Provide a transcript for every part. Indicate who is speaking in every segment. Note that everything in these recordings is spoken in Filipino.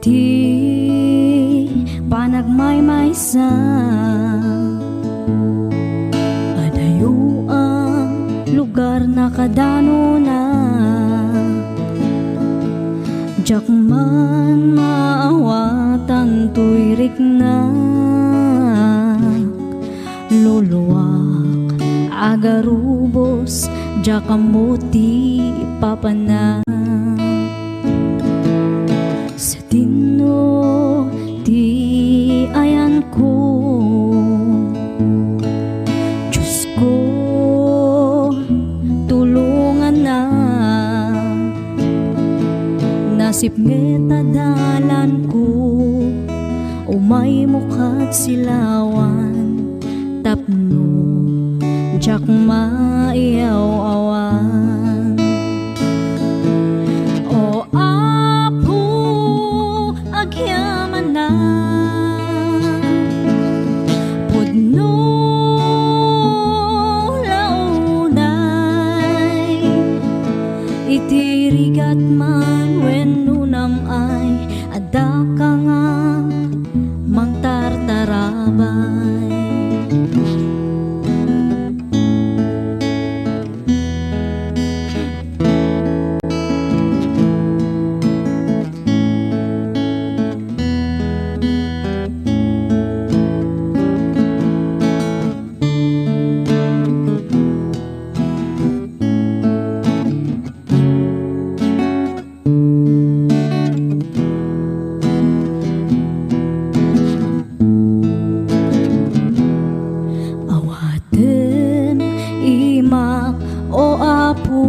Speaker 1: iti panagmaymaysa adayo ang lugar na kadano na jak man maawatan tuyrik na luluwak agarubos jak amuti papana sa tino ti ayan ko Diyos ko tulungan na nasip ngeta dalan ko umay mukat silawan tapno jak maiyaw-awan o apo agyaman na pudno launay itirigat man wenno namay adda ka nga mangtartarabay o apo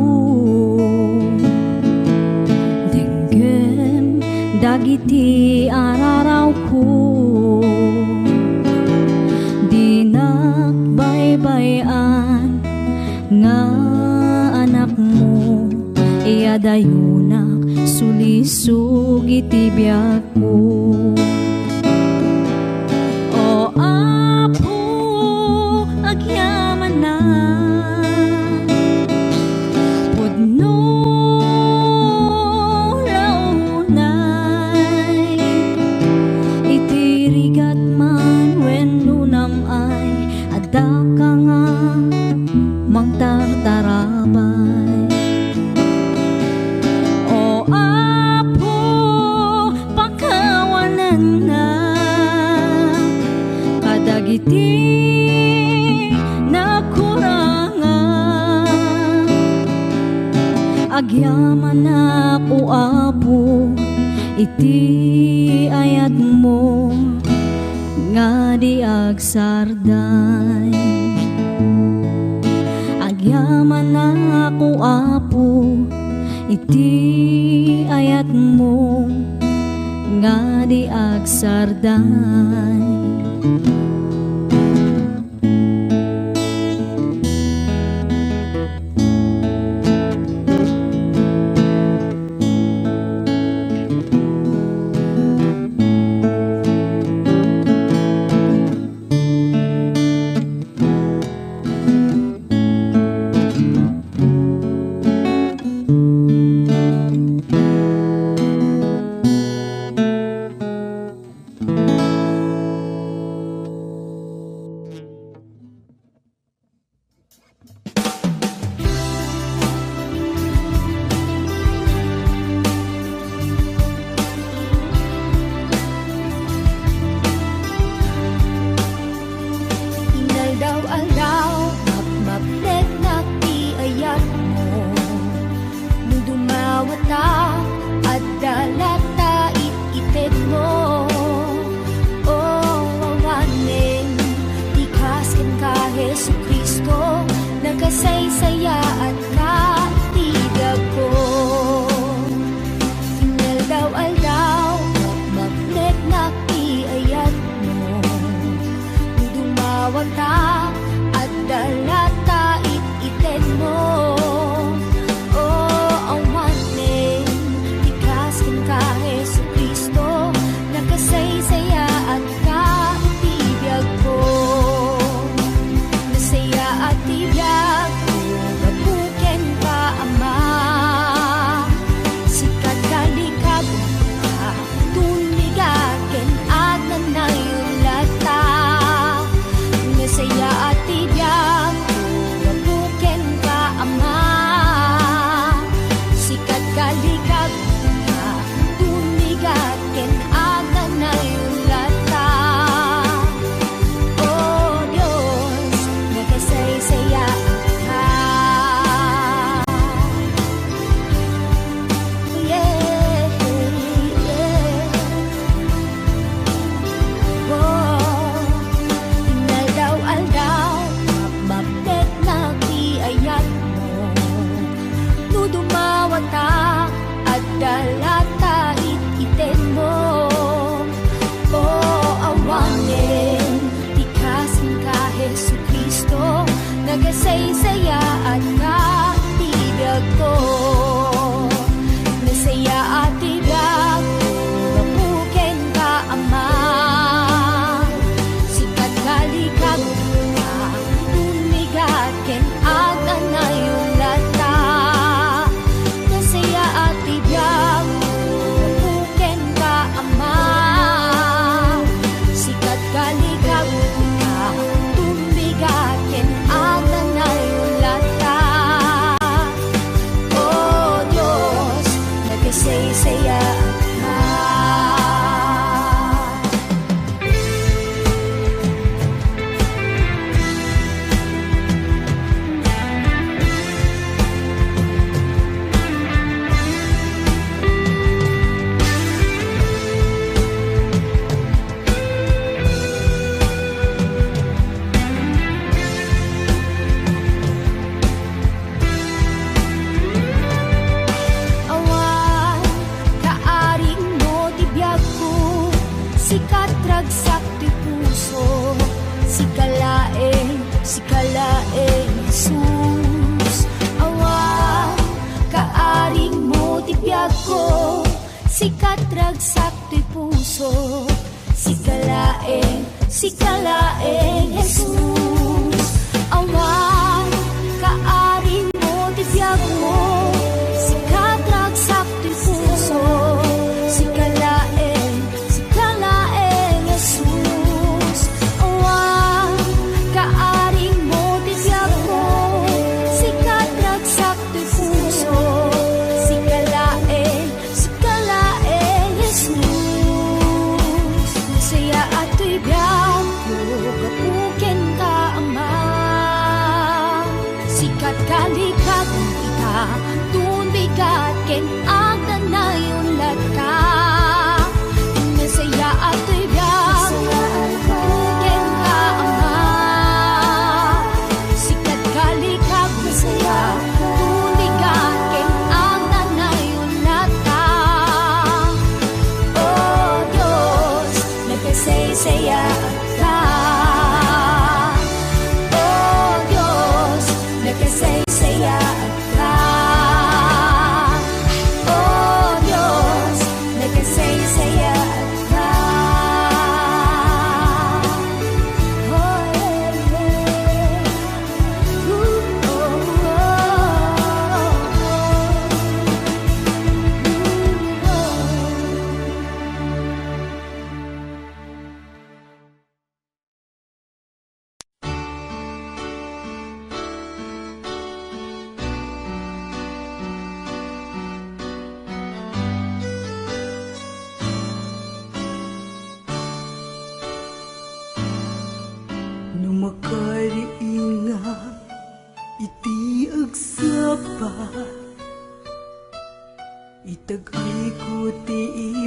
Speaker 1: denggem dagiti araraw ko dinakbaybayan nga anak mo iadayunak sulisog iti biyak ko o apo agyaman na mangtartarabay o apo pakawanan na kadagiti nakurangan agyaman na ko apo iti ayat mo nga di agsarday agyaman na ako apo iti ayat mo nga di agsarday kalikag ka tumigat ken aga na yulata. Oh Diyos, nagasaysaya ka. Yeah, yeah. Oh, inaldaw-aldaw bakit nakiayat mo nudumawata at dalata iten mo. Oh, awanin tikasin ka Jesu Kristo nagasaysaya at katibiyag ko. Nasaya at tibiyag mapuken ka Ama. Sikat kalikag ka tumigat ken aga na yulata. Nasaya at tibiyag mapuken ka Ama. Sikat kalikag ka tumigat ken aga na yulata. Oh Diyos, nagasaysaya ka. Awan, kaaring mo tibiyag ko, sikat ragsak ti puso, sikalaeng Jesus. Awan, kaaring mo tibiyag ko, sikat ragsak ti puso, sikalaeng Jesus. Awan, kaaring mo tibiyag mo, sikat ragsak ti puso, sikalaeng Jesus. Awan, kaaring mo tibiyag mo, sikat ragsak ti puso, sikalaeng Jesus. Masaya at tibiyag ko, gapuken ka Ama. Sikat kalikag ika, tunbigat ken aga na yulata. Masaya at tibiyag ko, gapuken ka Ama. Sikat kalikag ika, tunbigat ken aga na yulata. Oh Diyos, nagasaysaya ka. Oh Diyos, nagasaysaya ka. Oh Diyos, nagasaysaya ka. Oh,
Speaker 2: Numakariinga iti agsapa itagay ko ti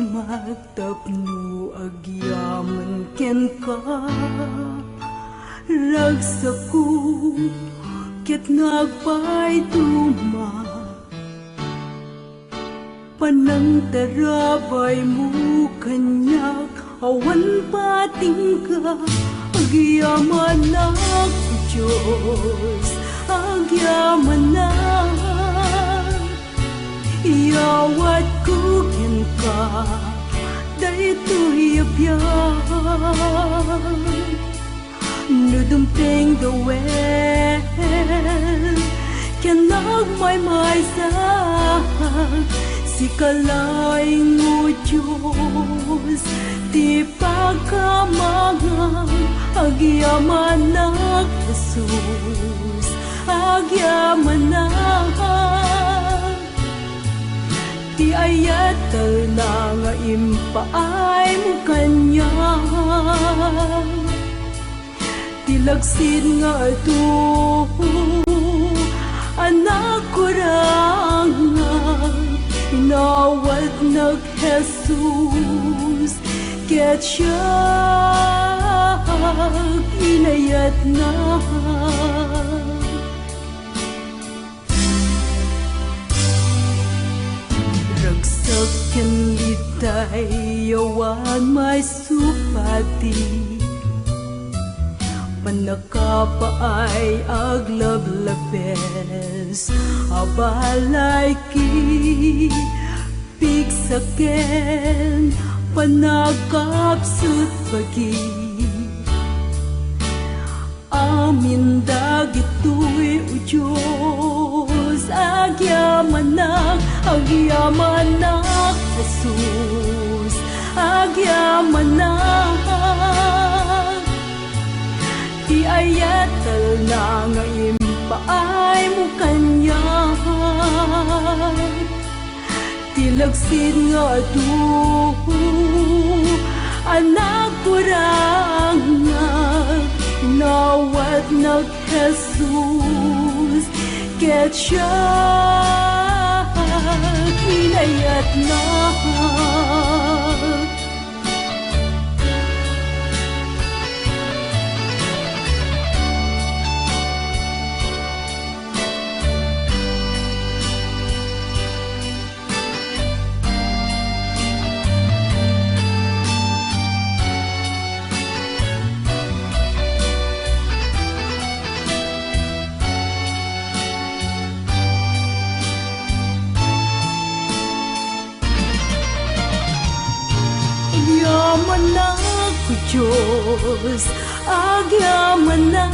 Speaker 2: magtapno agyaman ken ka ragsaku ket nagpay tuma panang tarabay mo kanyak awan pating ka agyaman na Diyos agyaman na iyawat ko ken ka daytoy abyan nudumping the well ken nagmaymay sa sikalaing o Diyos di pagkamangang agyaman na Jesus agyaman na Ti ayatal na nga impaay mo kanya. Ti lagsid nga ito anak ko ranga. Inawat nag Jesus ket siya inayat na. Ragsak ken itay yawan may supati. Manakapaay aglablabes abalay ki piksaken panagkapsut pagi. Amin dagitoy o Diyos agyamanak Jesus agyamanak. Ti ayatal na nga impaay mo kanya. Ti lagsid nga ito anak ko ranga. Nawat nag Jesus ket siya inayat na. Anak ko Diyos, agyamanak.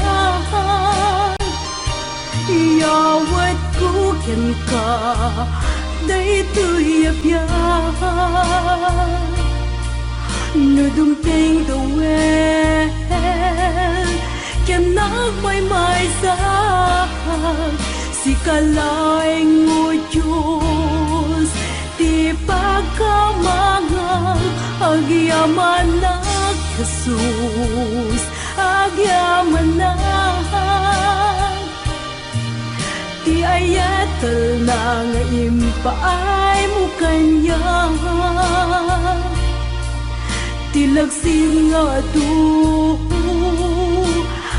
Speaker 2: Iyawat ko ken ka, daytoy abyan. Nudumteng dawel, ken nagmaymay sa si kalaing o Diyos, ti pagkamangang agyamanak Jesus agyamanak. Ti ayatal na nga impaay mo kanya. Ti lagsid nga ito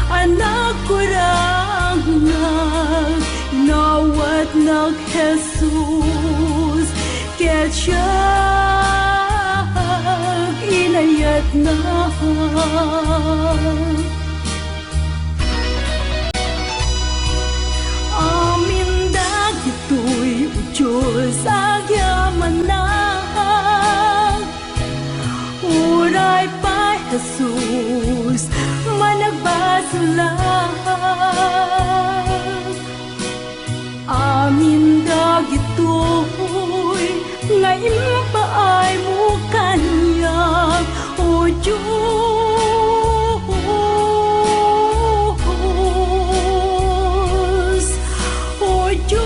Speaker 2: anak ko ranga. Nawat nag Jesus ket siya inayat na. Amin dagitoy o Diyos agyamanak. Uray pa Jesus managbasulag. Amin dagitoy nga impaay mo kanya o Diyos, o Diyos,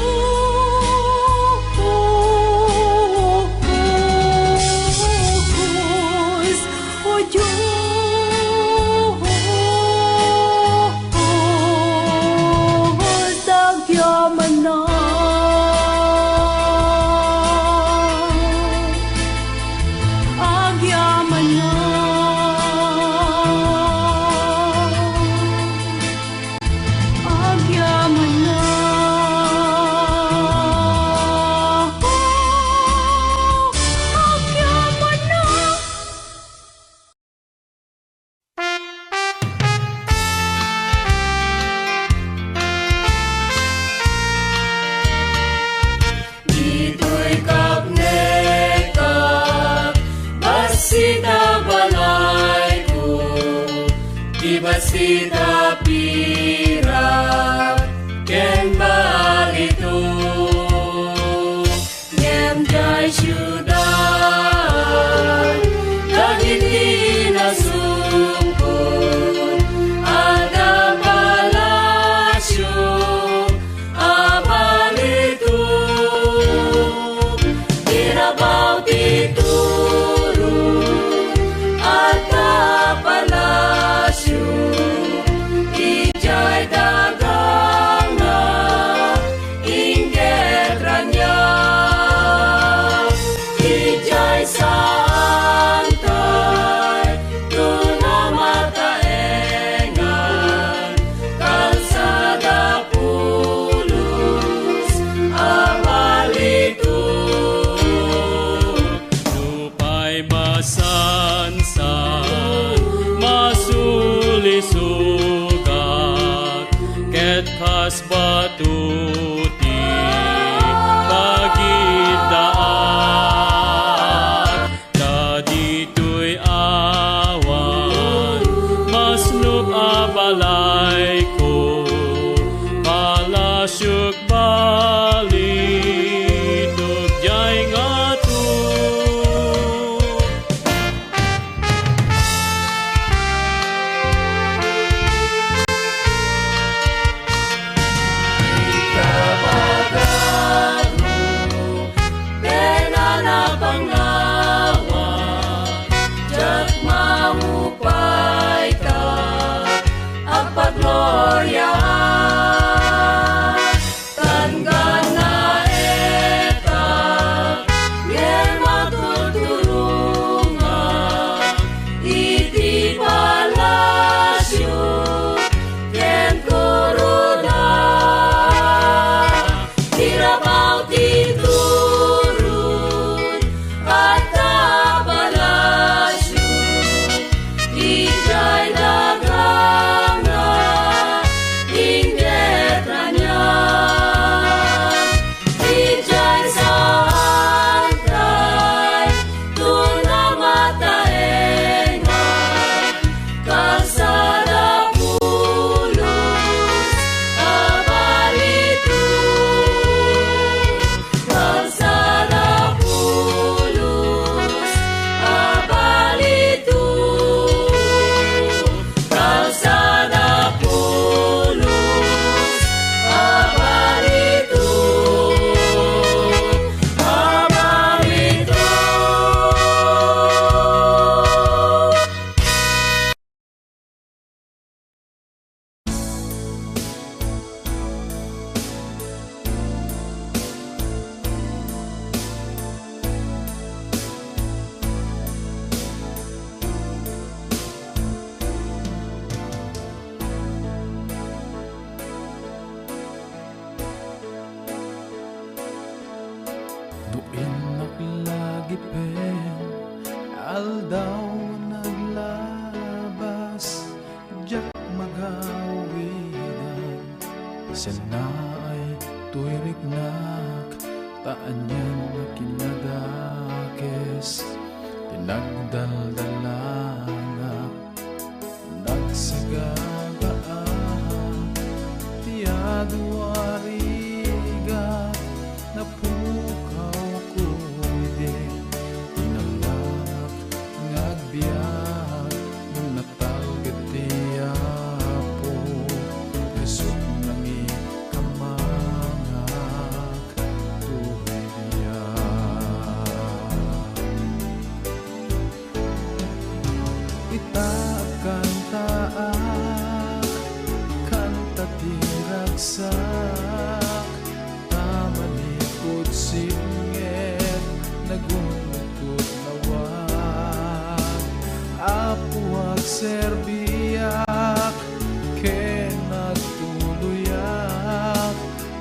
Speaker 2: o Diyos, agyamanak.
Speaker 3: Basita pira ken balito ngem jai syudan dagit inasungkun ada palasyo abalito kas batuti pagidaan kadito'y awan masnup abalay ko palasyok bali tugjay nga to.
Speaker 4: Tuin naglagipin, aldaw naglabas, jak magawidan. Sana ay tuirignak, taan yan kinadakes, tinagdaldalanak, nagsagagaan, tiyaduarigat, napukaw kuwidin, tinalak, ngagbiyak, nung natalgat tiyapo, resong nangi kamangak, tuwidiyak. Itakan taak, kanta tiragsak, tamanikot singit, nagunukot lawak, apuag serbiyak, ken nagtuluyak,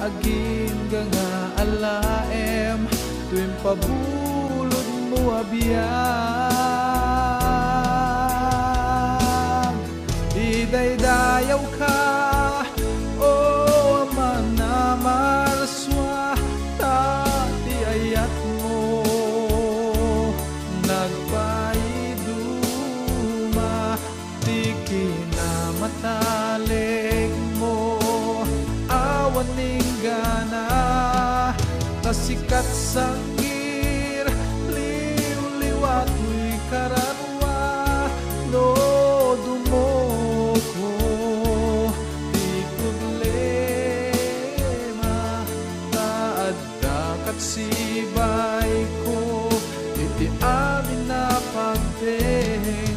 Speaker 4: aging nga alaem, tuwing pabulod mo abiyag. Idaydayaw ka, o aman na marswa, tati ayat mo, nagpaiduma, di kinamatalig mo, awaning gana, kasikat sanggir, liw-liwat mo'y karanwa, no dumoko, di problema, taaddak at sibay ko, iti amin na pagdeng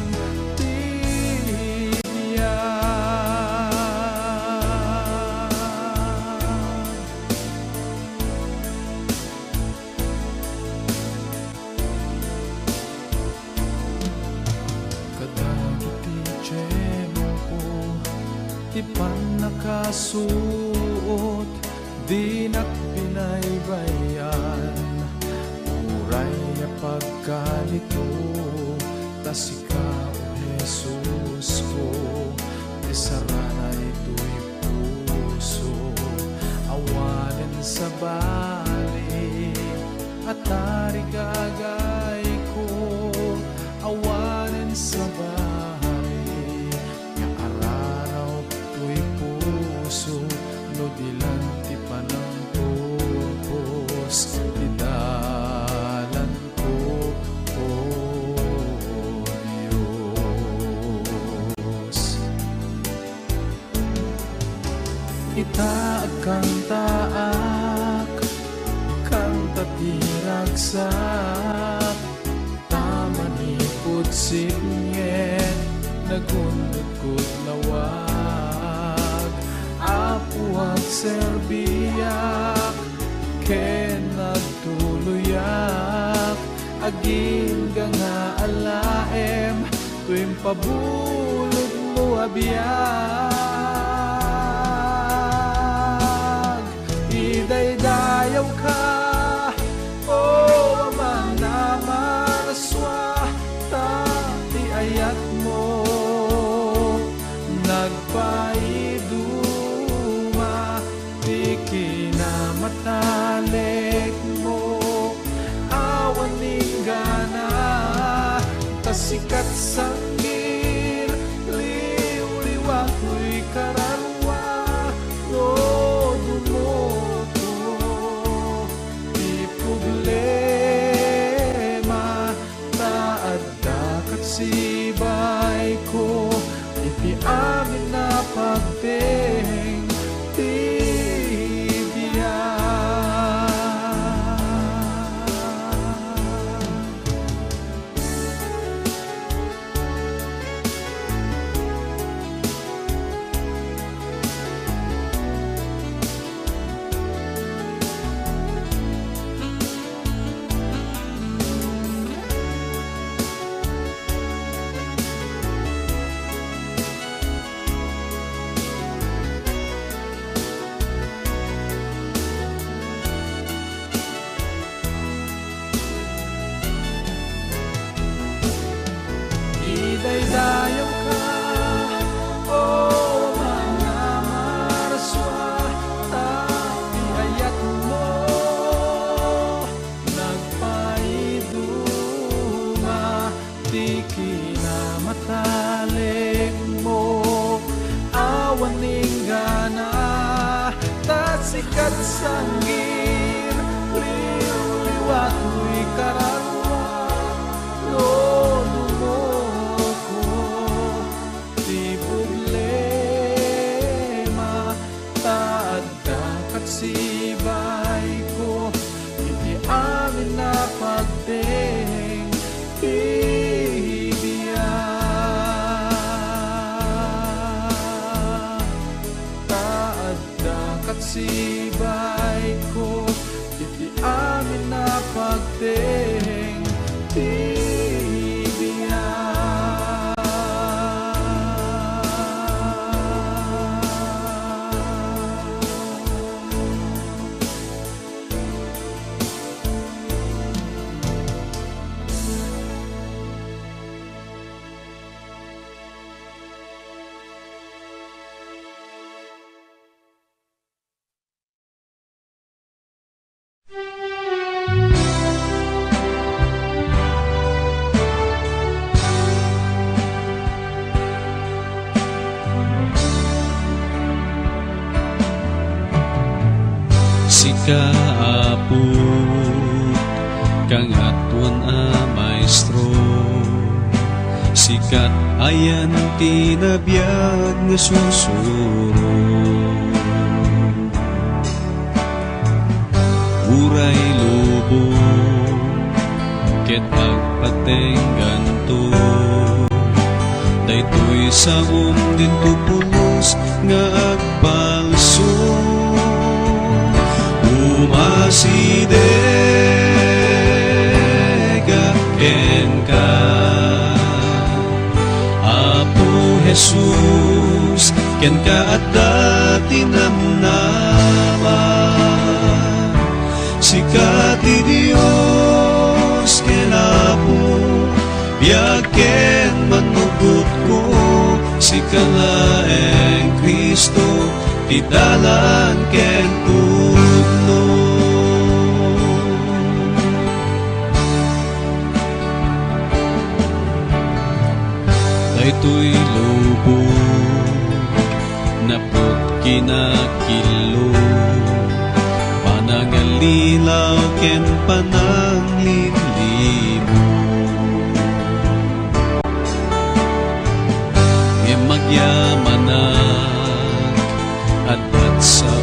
Speaker 4: ti pan nakasuot, di nakpinaybayan, uray a pagkalito, tas ikaw, Jesus ko, ti saranay to'y puso. kang taak, kang tatiragsak, tamanipod singit, nagundod lawag, apuag serbiyak, ken nagtuluyak, aging nga alaem, tuwing pabulod mo abiyag. Idaydayaw ka, o amang namaraswa, tati ayat mo, nagpaiduma, di kinamatalik mo, awan ninggana, tasikat sanggir, liw-liwat mo'y kararwa, no dumoko, di problema, taadda kat sibay ko, iti amin na pagteng, idaydayaw ka, o mga maraswa, tapi ayat mo, nagpaiduma, di kinamatalik mo, awan ninggana, tasikat sanggir, liw-liwat mo'y kararwa, no dumoko, di problema, taadda kat sibay ko, iti amin na pagteng, bibiyag. Taadda kat sibay ko, iti amin na pagteng,
Speaker 5: Sika aput kang atuan a maestro, sikat ayan tinabiyag nga susuro, uray lobo ket agpateng ganto, daytoy sa din tupulos nga agbalso, umasidega ken ka, Apo Jesus, ken ka at dati namnaman, sikat ti Dios ken Apo, biag ken manugot ko, sikalaeng Kristo, ti dalan ken pugno. Daytoy lobo napot kinakilo, panangalilaw ken pananglilimo, magyamanan at sa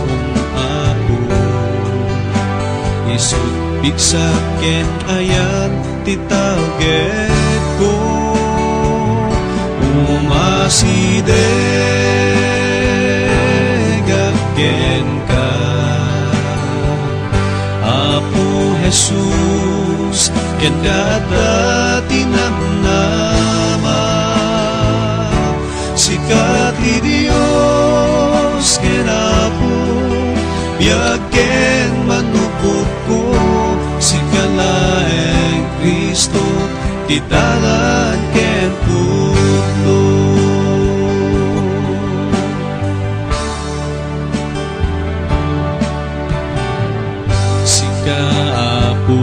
Speaker 5: bigsak ken ayan ti target ko. Umasideg ken ka, Apo Jesus, ken kada tinamnama. Sikat ti Dios ken Apo, biag ken manupot ko. Sikalaeng Kristo, ti dalan ken putlo. Sika Apo,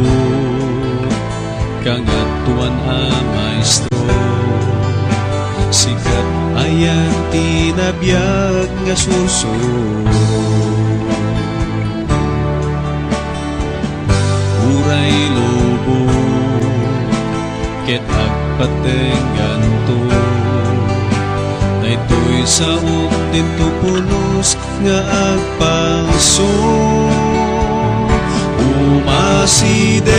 Speaker 5: kangatuan a maestro. Sikat ayan tinabiyag nga susuro. Uray lobo ket agpatenggan to, daytoy saok dinto pulos nga agpangso. Umasideg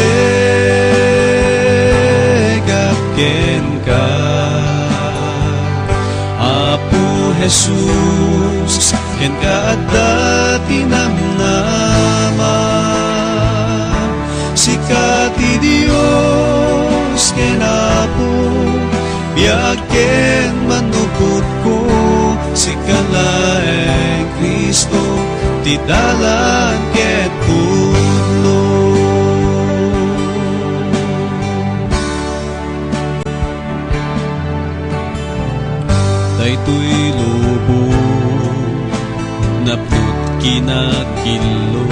Speaker 5: ken ka, Apo Jesus, ken kada tinamnama. Sikat ti Dios ken Apo, biag ken manupot ko. Sikalaeng Kristo, ti dalan ken putlo. Daytoy lobo napnut kinakilo,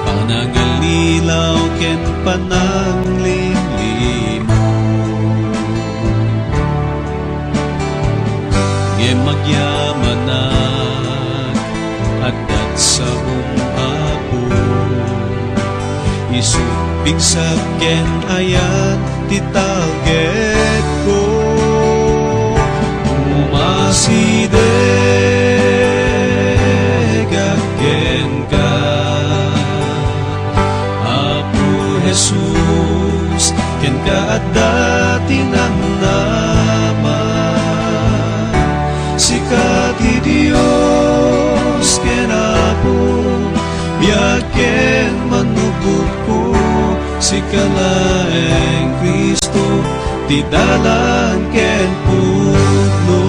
Speaker 5: panangalilaw ken pananglilimo. Ngem magyamanak adat sa Apo, isu bigsak ken ayan ti target ko. Umasideg ken ka, Apo Jesus, ken kada tinamnama. Sikat ti Dios ken Apo, biag ken manupot ko. Sikalaeng Kristo, ti dalan ken putlo.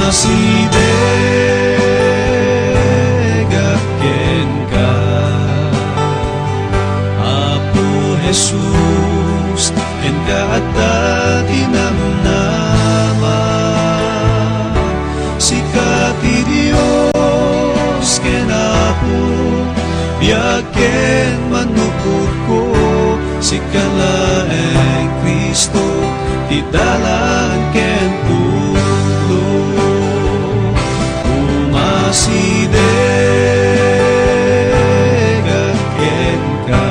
Speaker 5: Umasideg ken ka, Apo Jesus, ken kada tinamnama. Sikat ti Dios ken Apo, biag ken manupot ko. Sikalaeng Kristo, ti dalan ken putlo. Umasideg ken ka,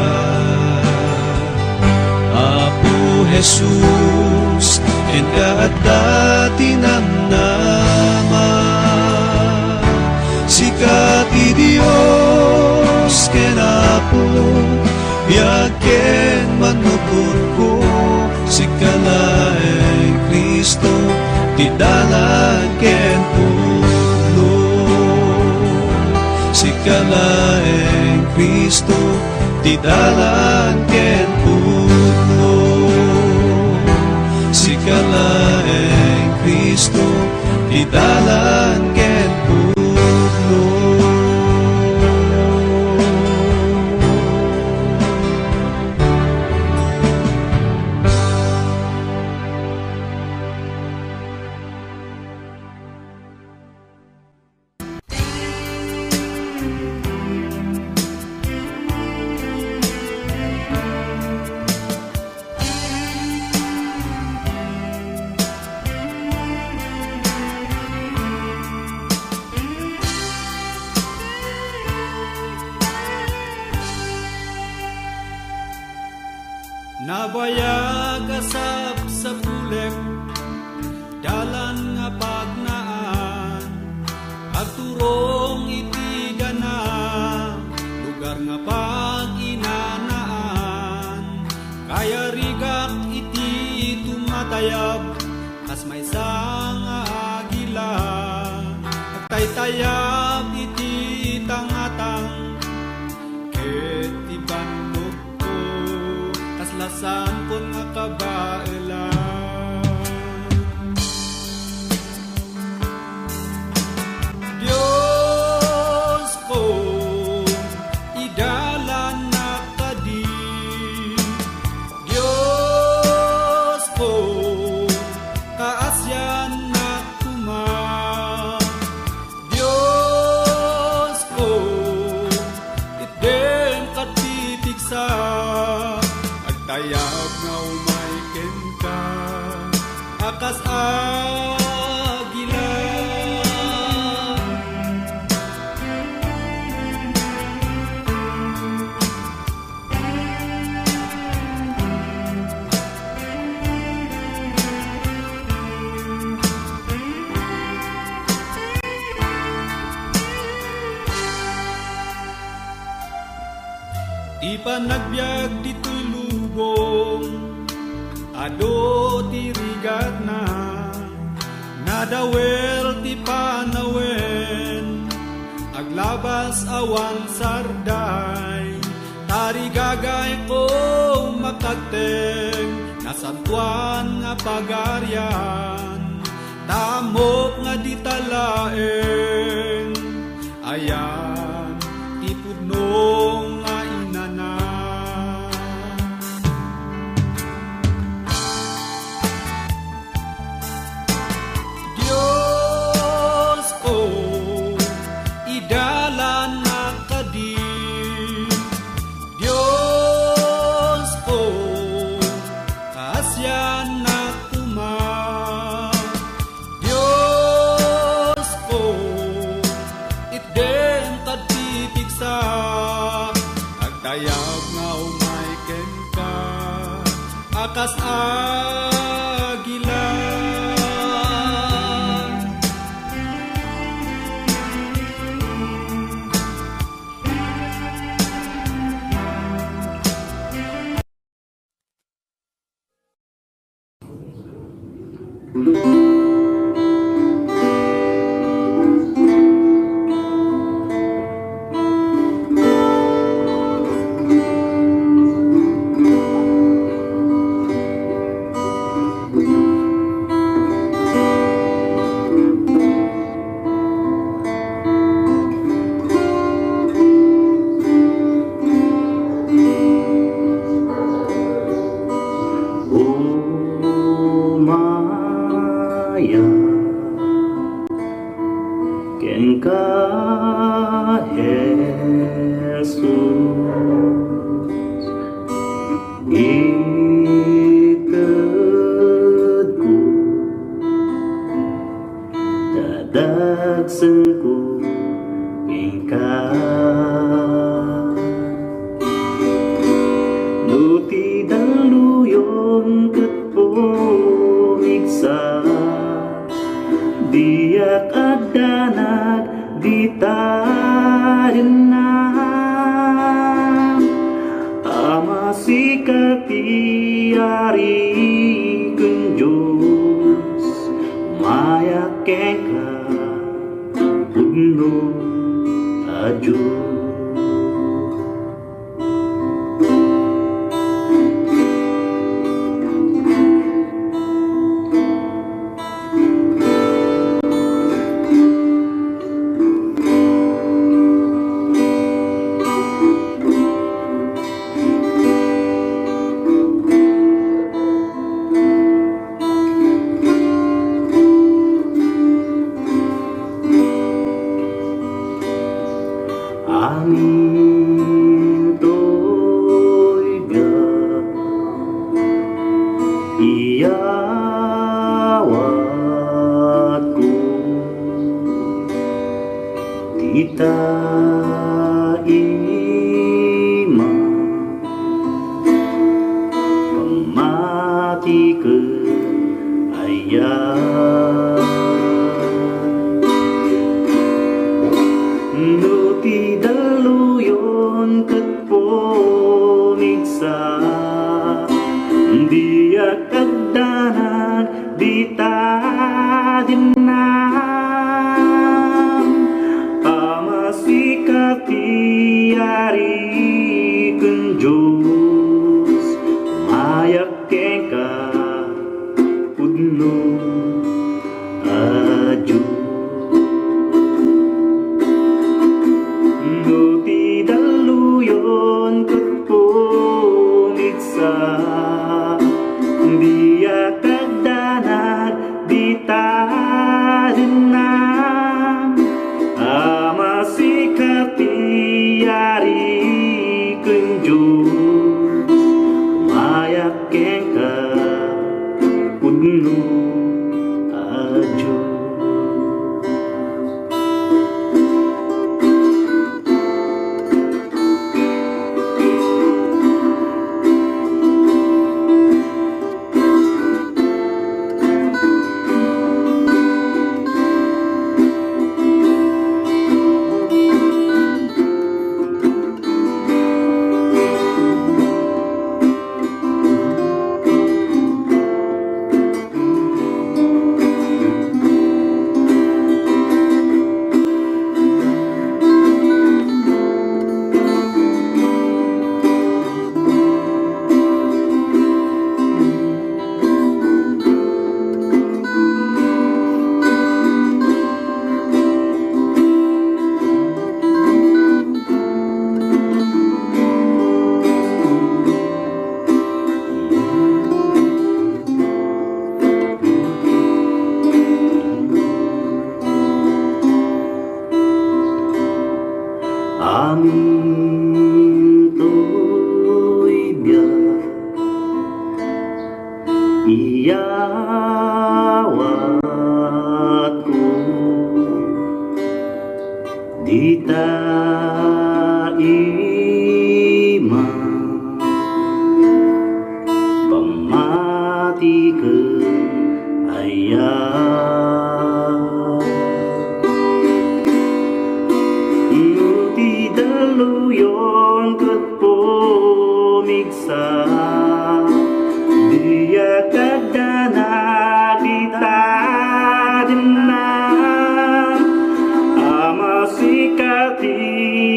Speaker 5: Apo Jesus, ken kada tinamnama. Sikat ti Dios ken Apo, biag ken manupot ko. Sikalaeng Kristo, ti dalan ken putlo. Sikalaeng Kristo, ti dalan ken putlo. Sikalaeng Kristo, ti dalan ken putlo.
Speaker 4: Nabayag asap sa pulek, dalan nga pagnaan, at turong itigana, lugar nga pag-inanaan. Kaya rigak iti tumatayab, as may sang agila, at taytayab iti tangatang, ket ibandog ko, as lasan pon nga kabaelan. Diyos ko, idalan na kadi. Diyos ko, kaasyan na kuma. Diyos ko, itden katipigsa, agtayag nga umayken ka, akas agila. Di pa nagbiag dito'y lubong, ado tirigat na, nadawer ti panawen, aglabas awan sarday, tarigagay ko makagteng, nasantuan nga pagaryan, tamok nga ditalaeng, ayan ti pudnong nga inana. Diyos ko, idalan na kadi. Diyos ko, kaasyan na kuma. Diyos ko, itden katipigsa, agtayag nga umayken ka, akas agila.
Speaker 6: Maya ken ka Jesus ited ko dadagsen ko ikaw nuti daluyon ket pumigsa diak adanak ditarina amasi katiari kunjus maya kengka pudno aju. Amin to'y biyak iyawat ko tita ima no ti daluyon ket pomigsa dia kadanan dita dinam amasikati ari kunjus mayak kengka pudno aju no ti daluyon ket pomigsa dia kadanan dita dinam amasikati ari kunjus mayak kengka pudno aju amin to'y biyak iyawat ko di taima pamatikan ayat ti daluyon ket pomigsa dia kadana dita dinam amasikati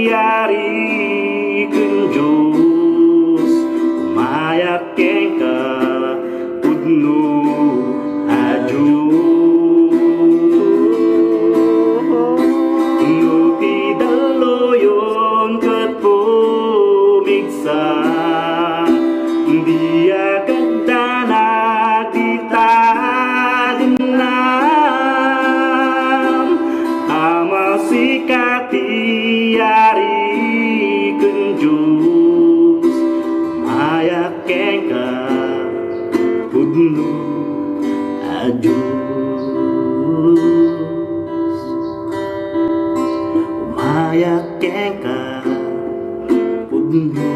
Speaker 6: ari kunjus mayak kengka pudno aju dia kadana dita dinam amasikati ari kunjus mayak kengka pudno ajus mayak kengka pudno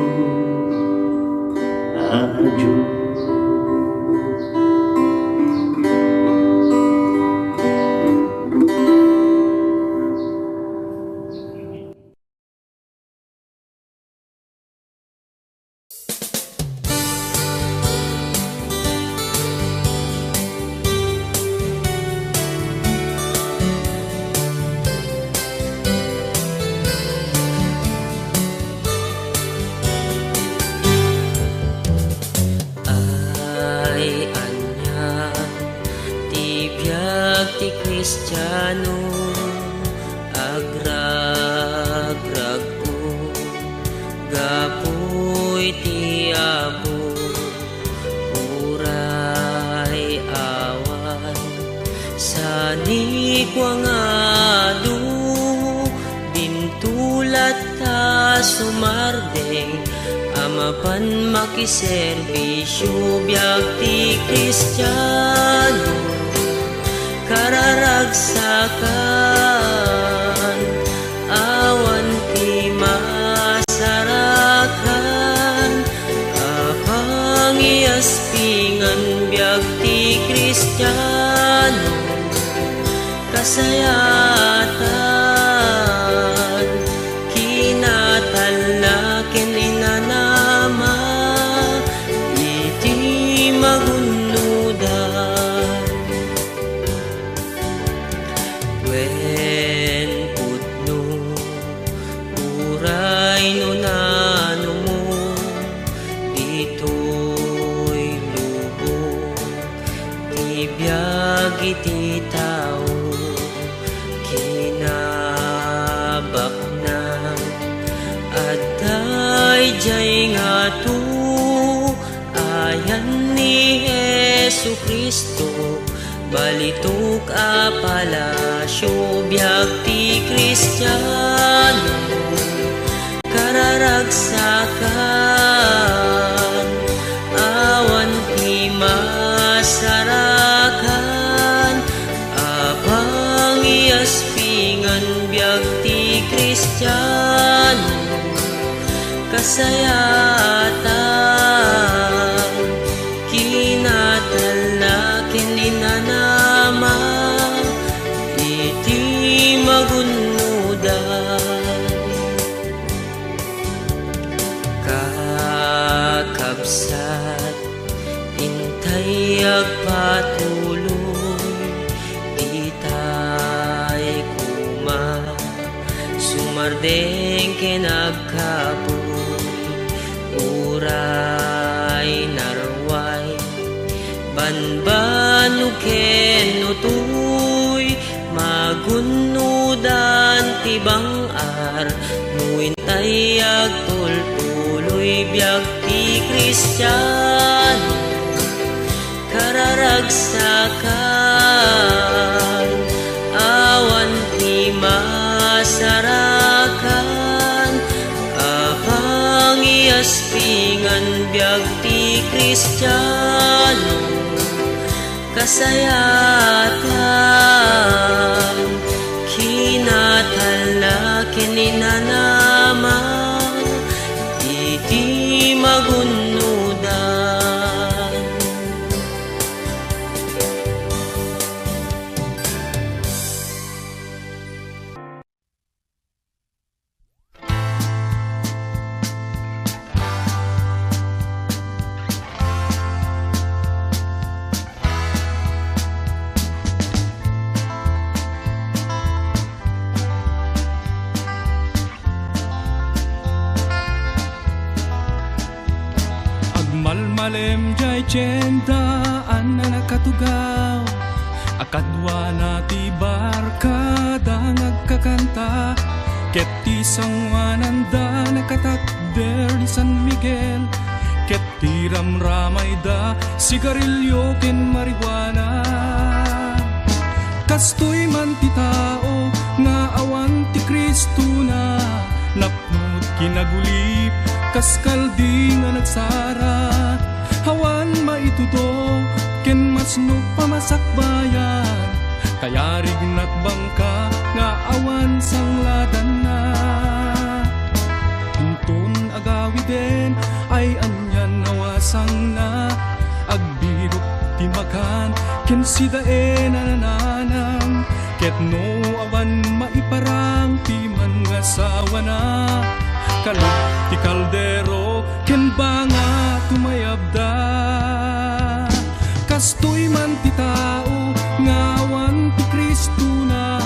Speaker 6: aju
Speaker 7: Kristiyano agrag-rag ko gapoy tiabo uray awan sani ko nga adu bintulat ta sumardeng amapan makiserbisyo biag ti Kristiyano kararagsakan awan ti masarakan kapangiaspingan biag ti Kristiyano kasayatan balituk a palasyo biag ti Kristiyano kararagsakan awan ti masarakan apang iaspingan biag ti Kristiyano kasayatan kinatal na kininanama iti magunudan kakabsat intay agpatuloy itay kuma sumardeng kinagkapoy uray narway banbanu ken utoy magunudan tibang ar muintay agtultuloy biag ti Kristiyano kararagsakan awan ti masarakan apang iaspingan biag ti Kristiyano kasayatan kinatal na kininanama iti magunudan
Speaker 4: Malmalem jay tiyendaan na nakatugaw akadwa na ti barkada nagkakanta ket ti sangwananda nakatakder ni San Miguel ket ti ramramay da sigarilyo ken marijuana kastoy man ti tao nga awan ti Kristo na napnut kinagulip kaskaldi nga nagsara hawan maitudo ken masno pamasakbayan kaya rignat bangka nga awan sangladan na hinton agawiden ay anyan nawasang na agbirok ti makan ken sidae nananang ket no awan maiparang ti man nga sawa na kalot ti kaldero ken banga tumayabda kastoy man ti tao ngawan ti Kristo na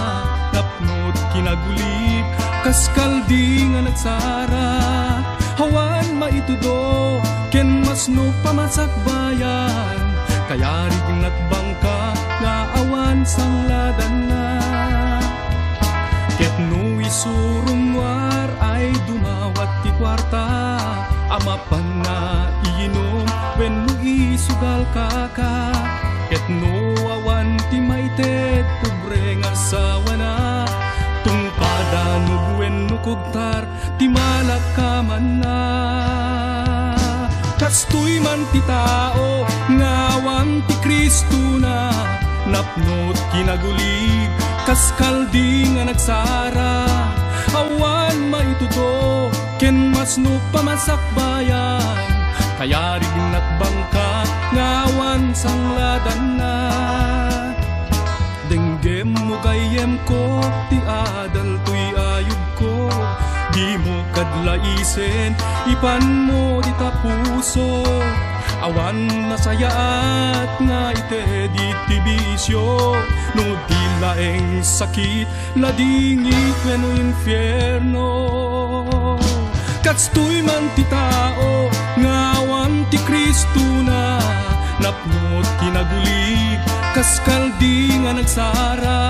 Speaker 4: napnot kinagulip kaskaldi nga nagsara hawan maitudo ken masno pamasakbayan kaya rignat bangka nga awan sangladan na ket no isurumwar ay dumawat ti kwarta amapan na iinom wenno isugal kaka ket no awan ti maited pobre nga sawa na tungpada no wenno kugtar ti malakaman na kastoy man ti tao ngawan ti Kristo na napnot kinagulib kaskaldi nga nagsara awan maituto ken masno pamasakbayan kaya rignat bangka ngawan sangladan na denggem mo kayem ko ti adal tuy ayub ko di mo kadlaisen ipan mo di tapuso awan nasayaat nga ite di tibisyo no di laeng sakit na dingit wenno infierno katstoy man ti tao ngawan ti Kristo na napnot kinagulib kaskaldi nga nagsara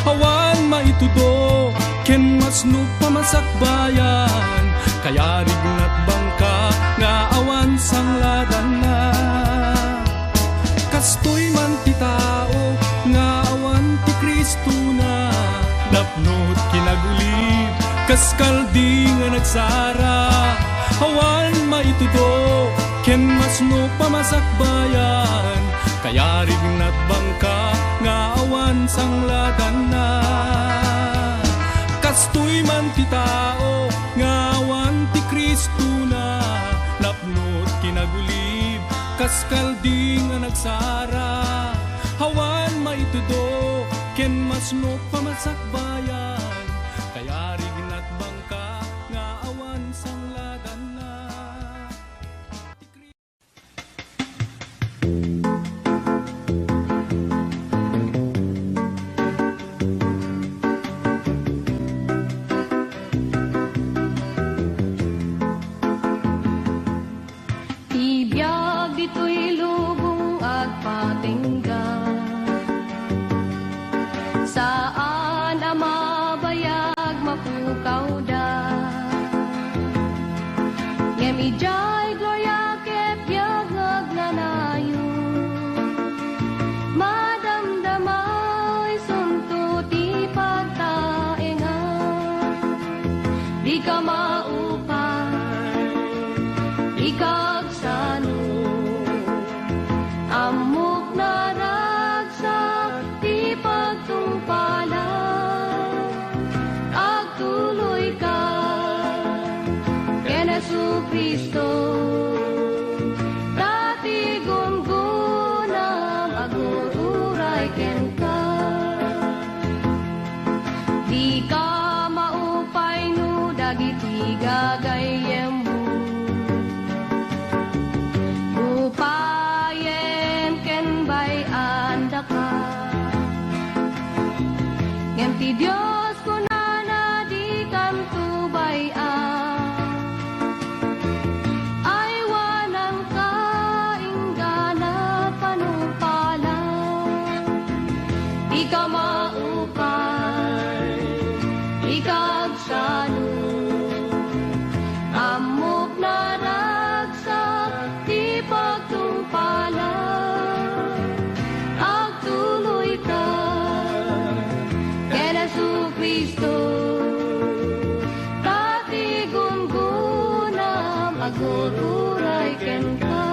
Speaker 4: awan maitudo ken masno pamasakbayan kaya rignat bangka nga awan sangladan na kastoy man ti tao napnot kinagulib, kaskaldi nga nagsara, awan maitudo, ken masno pamasakbayan, kaya rignat bangka nga awan sangladan na. Kastoy man ti tao nga awan ti Kristo na, napnot kinagulib, kaskaldi nga nagsara, awan maitudo, ken masno pamasakbayan, kaya rignat bangka nga awan sangladan na.
Speaker 8: Ibiyag dito'y lubong at patinggan, saan ang mabayag mapukaw da. Ngem ijay gloria ket biyag nagnanayo, madamdamay sunto ti pagtaengan. Di ka maupay, di kagsano, amok na ragsak ti pagtungpalan, agtuloy ka ken Jesucristo, dati gungunam agururay ken ka. Di ka maupay no dagiti gagayem mo, upayen ken bayan da ka. Ngem ti Dios kunana di kanto bayan, ay wanang kainggana panumpalan. Di ka maupay, di kagsano, amok na ragsak ti pagtungpalan, agtuloy ka ken Jesucristo, dati gungunam agururay ken ka.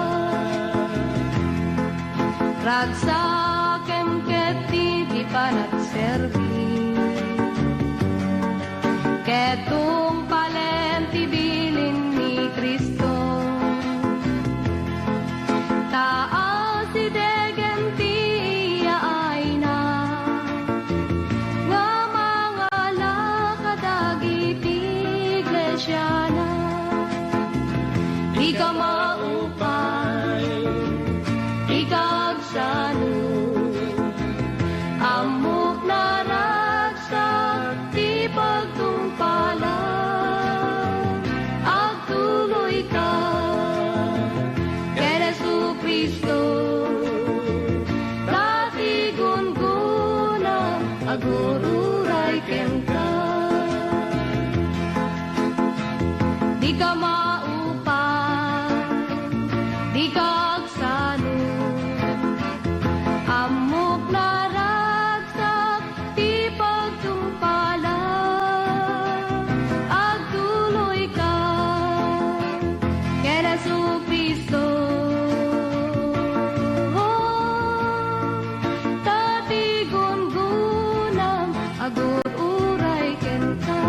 Speaker 8: Ragsakem ket ti panagserbi, ketong palen ti bilin ni Kristo. Taas si degen ti yaay na, nga mga lakadagiti iglesia na. Di ka maupay, di kagsano, amok na ragsak ti pagtungpalan, agtuloy ka ken Jesucristo, dati gungunam agururay ken ka. Di ka maupay, di kagsano, amok na ragsak ti pagtungpalan, agtuloy ka ken Jesucristo, dati gungunam agururay ken ka.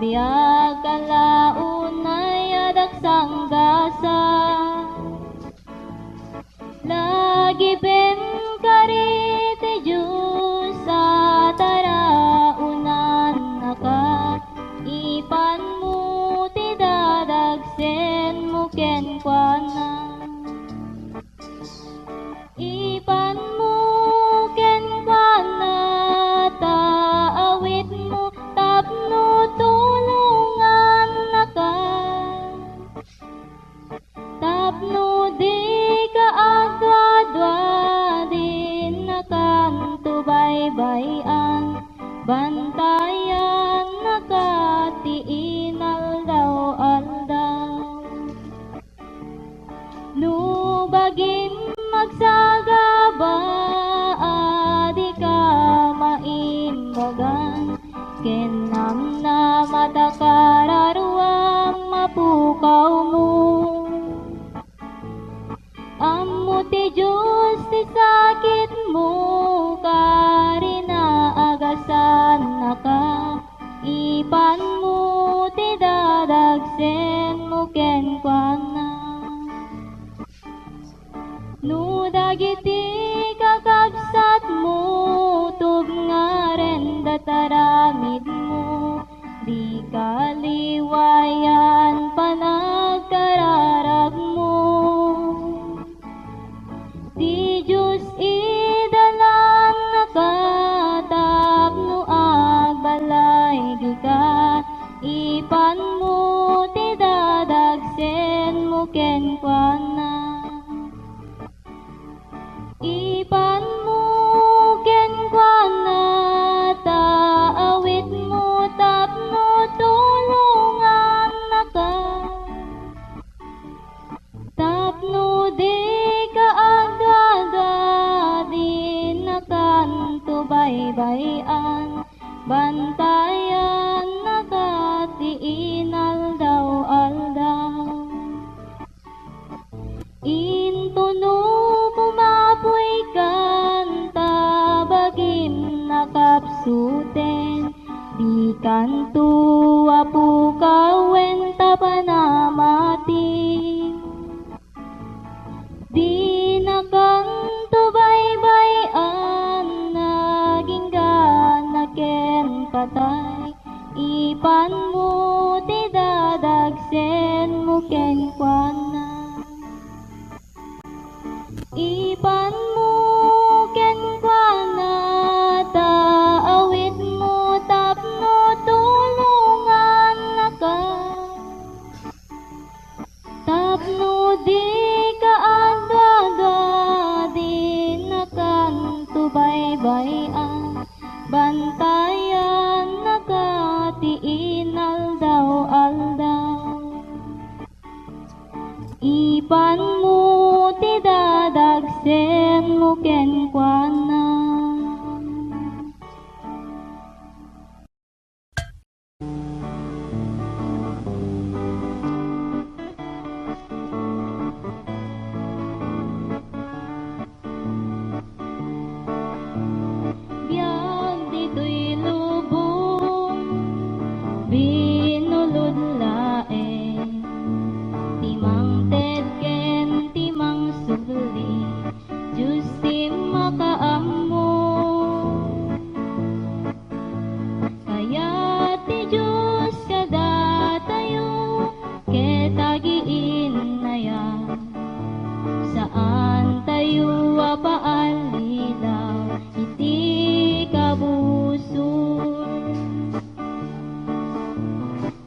Speaker 1: Biag kalaunay adagsang gasa lagi ben karite Diyos sa taraunan naka ipan mo ti dadagsen mo ken kuana ipan mo ken kuana taawit mo tapno tulungan Kenam na matakararuang mapukaw mo. Ammo ti Diyos ti sakit mo, karina agasan na ka. Ipan mo ti dadagsen mo kenkwana. No dagiti kakabsat mo, tub nga ren dataramid mo. Di kaliwayan panagkararag mo. Di Diyos idalan nakatapno agbalay ka. Ipan mo ti dadagsen mo kenkwana. Ipan mo kenkwana, taawit mo tapno tulungan na ka. Tapno di ka agada, di na kanto baybayan. Bantayan na ka ti inaldaw-aldaw. Intuno kumapoy kanta, bagim nakapsuten. Di kanto apu kawen tapanamati. Di na kanto baybayan, naging ganaken patay. Ipan mo ti dadagsen mo kenkwana. Ipan mo kenkwana, taawit mo tapno tulungan na ka. Tapno di ka agada, di na kanto baybayan. Bantayan na ka ti inaldaw-aldaw. Ipan mo ti dadagsen mo kenkwana. Biag dito'y lubong, binulod laeng. Timang ted ken timang sugli, Diyos ti makaammo. Kaya ti Diyos kada tayo, ketagiin na yan. Saan tayo apaalilaw, iti kabusor.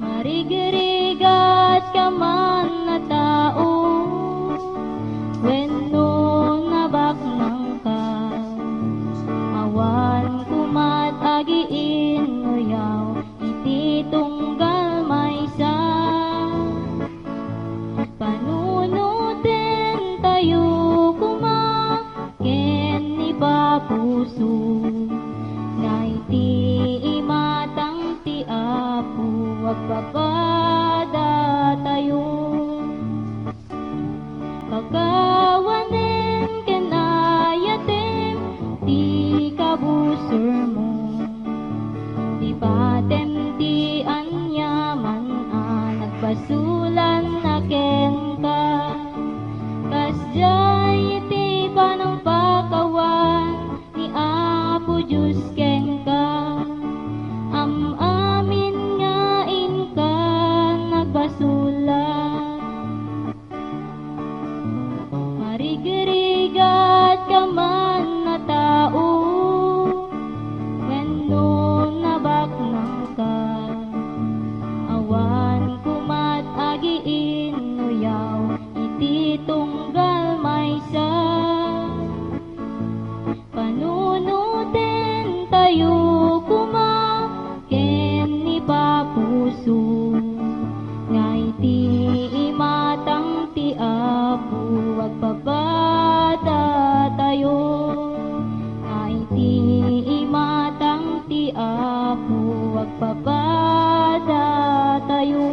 Speaker 1: Marigrigat ka man na tao, wenno nabaknang ka. Awan kumat agiin nguyaw, iti tunggal maysa. Panunutin tayo kuma, ken ipapuso. Nga iti imatang ti Apo, agpapada tayo. Kagawanen kenayatem, ti kabusor mo. Di batem ti anyaman nagpasulan na ken ka. Kasjay iti panang pakawan, ni Apo Diyos ken ka. Amin nga inka nagbasulan. Marigrigat ka man na tao, wenno nabaknang ka. Awan kumat agiin nguyaw, iti tunggal maysa. Panunutin tayo kuma, ken ipapuso. Nga iti imatang ti Apo, agpabada tayo. Nga iti imatang ti Apo, agpakadatayo.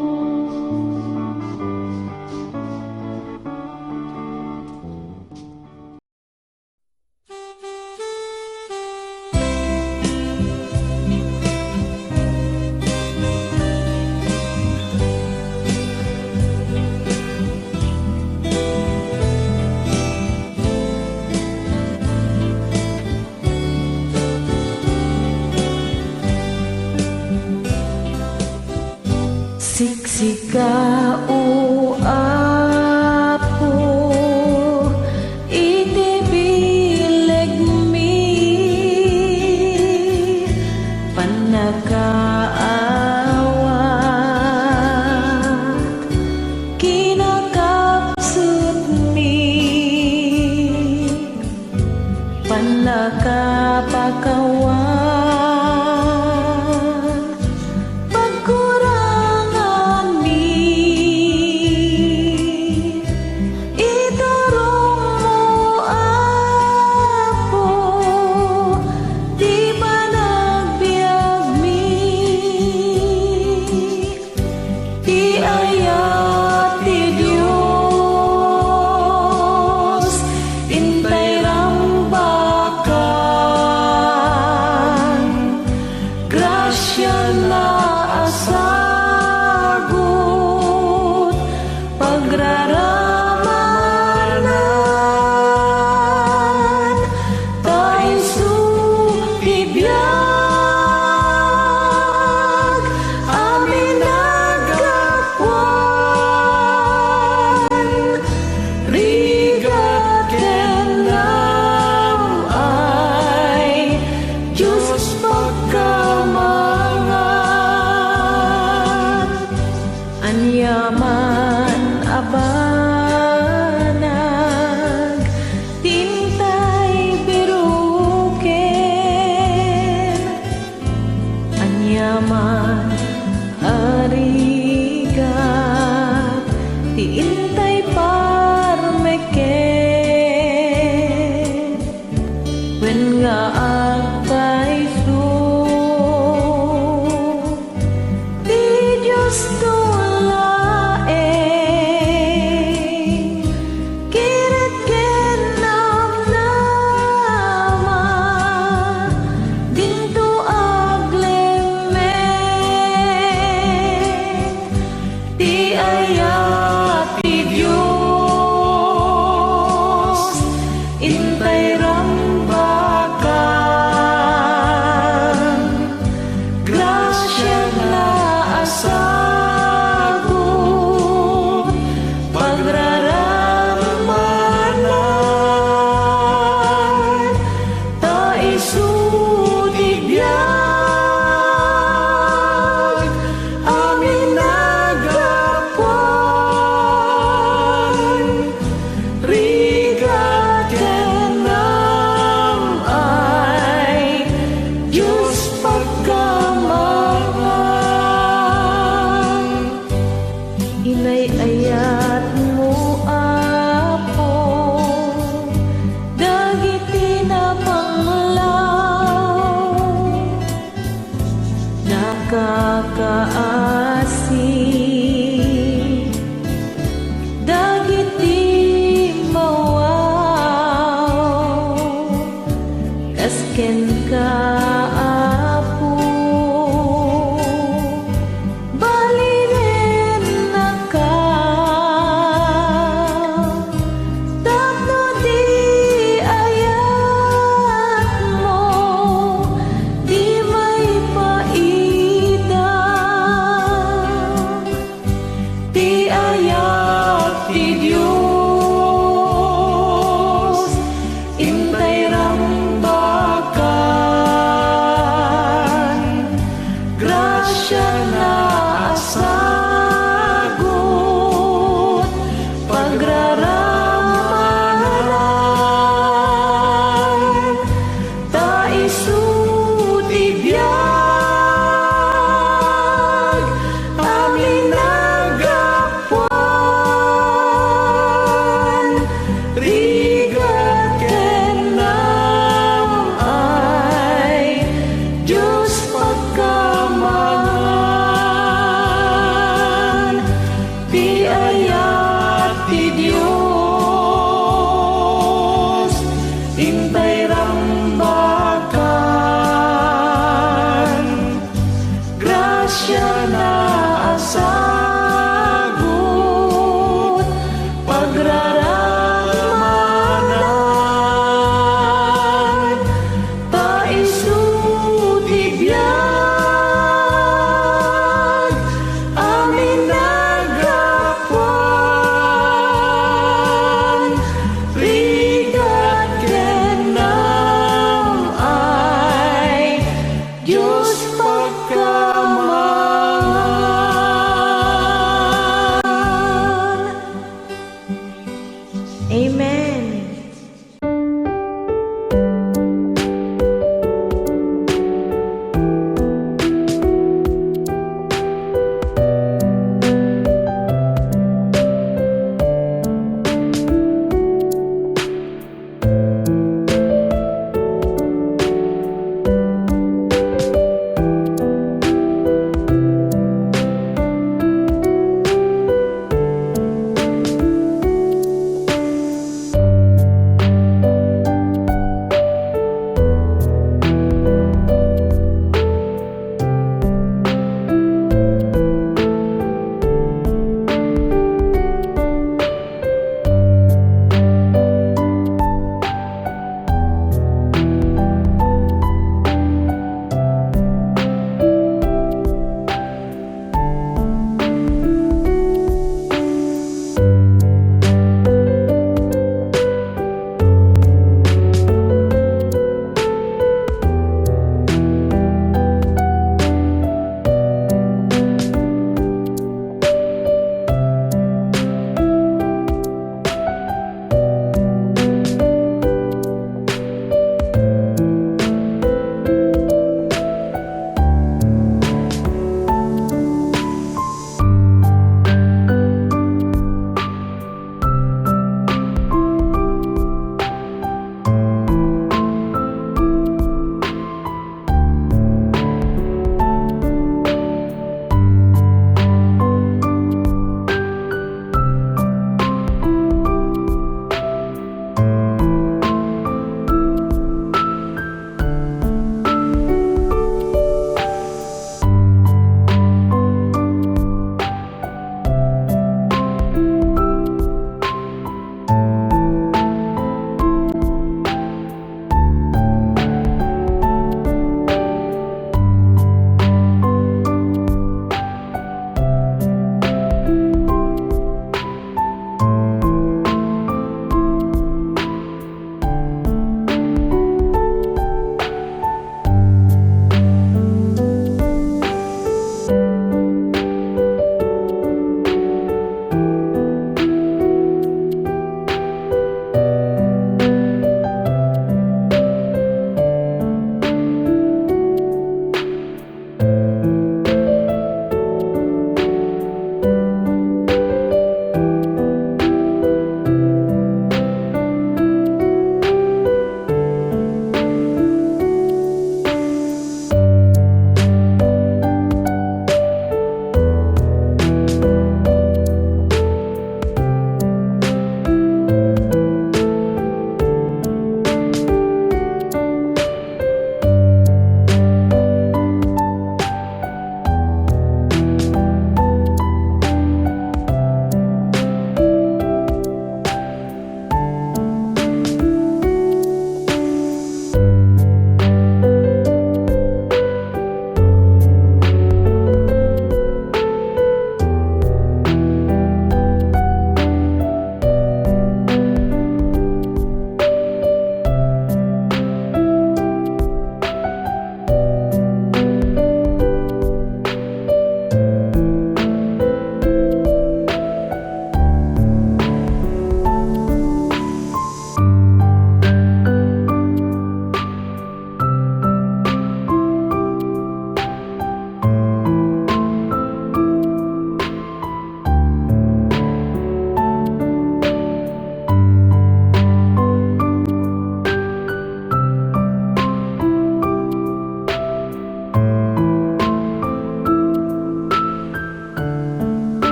Speaker 2: Siksika o apo itibileg mi panakaawat kinakapsut mi panakapakawan Diyos pagkamahal. siya na asa